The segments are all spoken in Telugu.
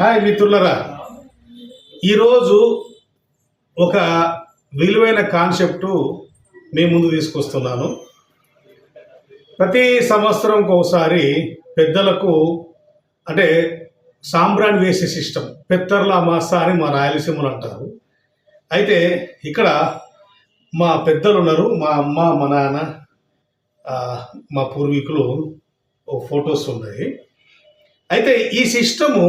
హాయ్ మిత్రులరా, ఈరోజు ఒక విలువైన కాన్సెప్టు మీ ముందు తీసుకొస్తున్నాను. ప్రతి సంవత్సరంకి ఒకసారి పెద్దలకు అంటే సాంబ్రాణి వేసే సిస్టమ్ పెత్తర్ల మాస అని మా రాయలసీమలు అంటారు. అయితే ఇక్కడ మా పెద్దలు ఉన్నారు, మా అమ్మ, మా నాన్న, మా పూర్వీకులు ఫొటోస్ ఉన్నాయి. అయితే ఈ సిస్టము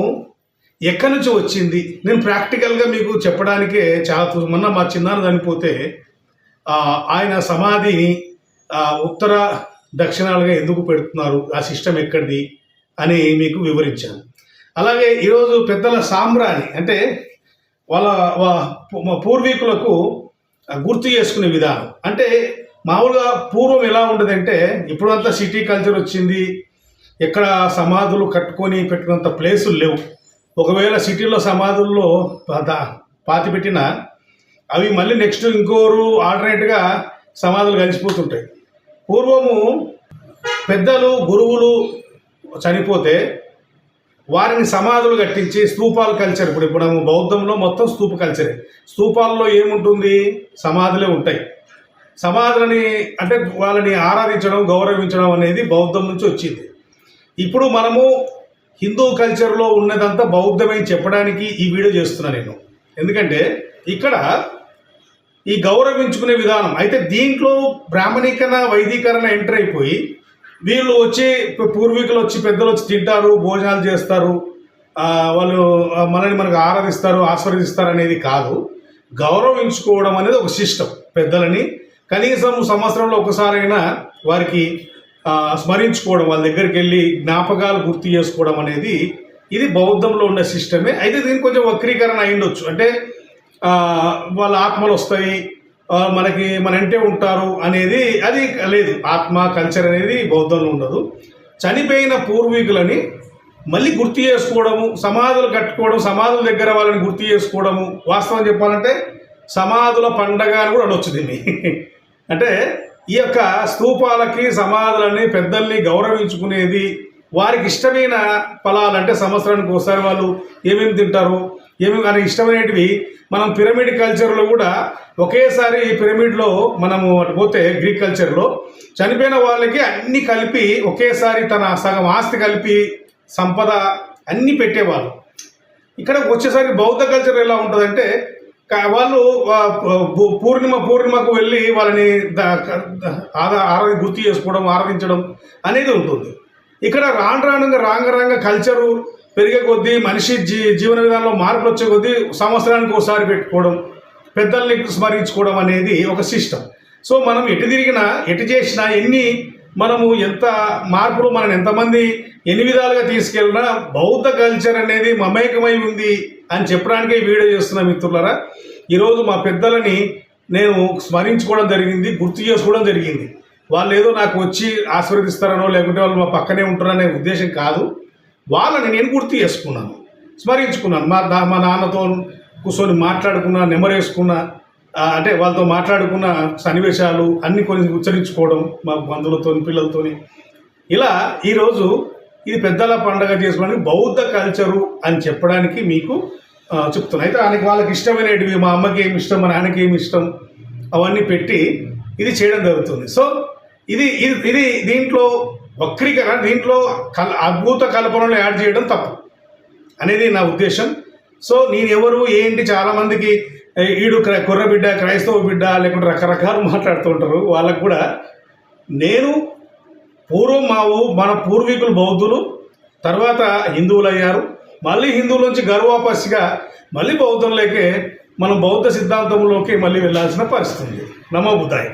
ఎక్కడి నుంచి వచ్చింది నేను ప్రాక్టికల్గా మీకు చెప్పడానికే చాలా మొన్న మా చిన్నాన్న చనిపోతే ఆయన సమాధిని ఉత్తర దక్షిణాలుగా ఎందుకు పెడుతున్నారు, ఆ సిస్టమ్ ఎక్కడిది అని మీకు వివరించాను. అలాగే ఈరోజు పెద్దల సాంబ్రాణి అంటే వాళ్ళ పూర్వీకులకు గుర్తు చేసుకునే విధానం. అంటే మామూలుగా పూర్వం ఎలా ఉండదంటే, ఇప్పుడంతా సిటీ కల్చర్ వచ్చింది, ఎక్కడ సమాధులు కట్టుకొని పెట్టుకున్నంత ప్లేసులు లేవు. ఒకవేళ సిటీలో సమాధుల్లో పాతి పెట్టినా అవి మళ్ళీ నెక్స్ట్ ఇంకోరు ఆల్టర్నేట్గా సమాధులు కలిసిపోతుంటాయి. పూర్వము పెద్దలు గురువులు చనిపోతే వారిని సమాధులు కట్టించి స్తూపాలు కల్చర్. ఇప్పుడు బౌద్ధంలో మొత్తం స్తూప కల్చరే. స్తూపాల్లో ఏముంటుంది, సమాధులే ఉంటాయి. సమాధులని అంటే వాళ్ళని ఆరాధించడం, గౌరవించడం అనేది బౌద్ధం నుంచి వచ్చింది. ఇప్పుడు మనము హిందూ కల్చర్లో ఉన్నదంతా బౌద్ధమై చెప్పడానికి ఈ వీడియో చేస్తున్నాను నేను. ఎందుకంటే ఇక్కడ ఈ గౌరవించుకునే విధానం అయితే దీంట్లో బ్రాహ్మణీకరణ, వైదికరణ ఎంటర్ అయిపోయి వీళ్ళు వచ్చి పూర్వీకులు వచ్చి పెద్దలు వచ్చి తింటారు, భోజనాలు చేస్తారు, వాళ్ళు మనకు ఆరాధిస్తారు, ఆస్వాదిస్తారు అనేది కాదు. గౌరవించుకోవడం అనేది ఒక సిస్టమ్. పెద్దలని కనీసం సంవత్సరంలో ఒకసారైనా వారికి స్మరించుకోవడం, వాళ్ళ దగ్గరికి వెళ్ళి జ్ఞాపకాలు గుర్తు చేసుకోవడం అనేది ఇది బౌద్ధంలో ఉన్న సిస్టమే. అయితే దీనికి కొంచెం వక్రీకరణ అయిండొచ్చు. అంటే వాళ్ళ ఆత్మలు వస్తాయి, మన ఇంటే ఉంటారు అనేది అది లేదు. ఆత్మ కల్చర్ అనేది బౌద్ధంలో ఉండదు. చనిపోయిన పూర్వీకులని మళ్ళీ గుర్తు చేసుకోవడము, సమాధులు కట్టుకోవడం, సమాధుల దగ్గర వాళ్ళని గుర్తు చేసుకోవడము, వాస్తవం చెప్పాలంటే సమాధుల పండగ అని కూడా అనొచ్చు దీన్ని. అంటే ఈ యొక్క స్తూపాలకి, సమాధులని, పెద్దల్ని గౌరవించుకునేది, వారికి ఇష్టమైన ఫలాలు అంటే సంవత్సరానికి ఒకసారి వాళ్ళు ఏమేమి తింటారు, ఏమేమి అని ఇష్టమైనటివి. మనం పిరమిడ్ కల్చర్లో కూడా ఒకేసారి పిరమిడ్లో మనము అటు పోతే గ్రీక్ కల్చర్లో చనిపోయిన వాళ్ళకి అన్నీ కలిపి ఒకేసారి తన సగం ఆస్తి కలిపి సంపద అన్నీ పెట్టేవాళ్ళు. ఇక్కడ వచ్చేసరికి బౌద్ధ కల్చర్ ఎలా ఉంటుందంటే వాళ్ళు పూర్ణిమకు వెళ్ళి వాళ్ళని గుర్తు చేసుకోవడం, ఆరాధించడం అనేది ఉంటుంది. ఇక్కడ రాంగ కల్చరు పెరిగే కొద్దీ, మనిషి జీవన విధానంలో మార్పులు వచ్చే కొద్దీ సంవత్సరానికి ఒకసారి పెట్టుకోవడం, పెద్దల్ని స్మరించుకోవడం అనేది ఒక సిస్టమ్. సో మనం ఎటు తిరిగినా, ఎటు చేసినా, మనము ఎంత మార్పులు, మనం ఎంతమంది ఎన్ని విధాలుగా తీసుకెళ్ళినా బౌద్ధ కల్చర్ అనేది మమేకమై ఉంది అని చెప్పడానికే వీడియో చేస్తున్న మిత్రులారా. ఈరోజు మా పెద్దలని నేను స్మరించుకోవడం జరిగింది, గుర్తు చేసుకోవడం జరిగింది. వాళ్ళు ఏదో నాకు వచ్చి ఆశీర్వదిస్తారనో లేకుంటే వాళ్ళు మా పక్కనే ఉంటారనే ఉద్దేశం కాదు. వాళ్ళని నేను గుర్తు చేసుకున్నాను, స్మరించుకున్నాను. మా నాన్నతో కూర్చొని మాట్లాడుకున్నా, నెమరేసుకున్నా, అంటే వాళ్ళతో మాట్లాడుకున్న సన్నివేశాలు అన్నీ కొన్ని ఉచ్చరించుకోవడం, మా బంధువులతో, పిల్లలతో. ఇలా ఈరోజు ఇది పెద్దల పండగ చేసుకోవడానికి బౌద్ధ కల్చరు అని చెప్పడానికి మీకు చెప్తున్నాను. అయితే వాళ్ళకి ఇష్టమైనవి, మా అమ్మకి ఏమి ఇష్టం, మా నాన్నకి ఏమి ఇష్టం, అవన్నీ పెట్టి ఇది చేయడం జరుగుతుంది. సో ఇది దీంట్లో వక్రీకరణ, దీంట్లో అద్భుత కల్పనలు యాడ్ చేయడం తప్పు అనేది నా ఉద్దేశం. సో నేను ఎవరు ఏంటి, చాలామందికి ఈడు కుర్ర బిడ్డ, క్రైస్తవ బిడ్డ, లేకుంటే రకరకాలు మాట్లాడుతూ ఉంటారు. వాళ్ళకు కూడా నేను పూర్వం మన పూర్వీకులు బౌద్ధులు, తర్వాత హిందువులు అయ్యారు, మళ్ళీ హిందువుల నుంచి గర్వాపస్సిగా మళ్ళీ బౌద్ధంలోకే, మనం బౌద్ధ సిద్ధాంతంలోకి మళ్ళీ వెళ్ళాల్సిన పరిస్థితి ఉంది. నమో బుద్ధాయ.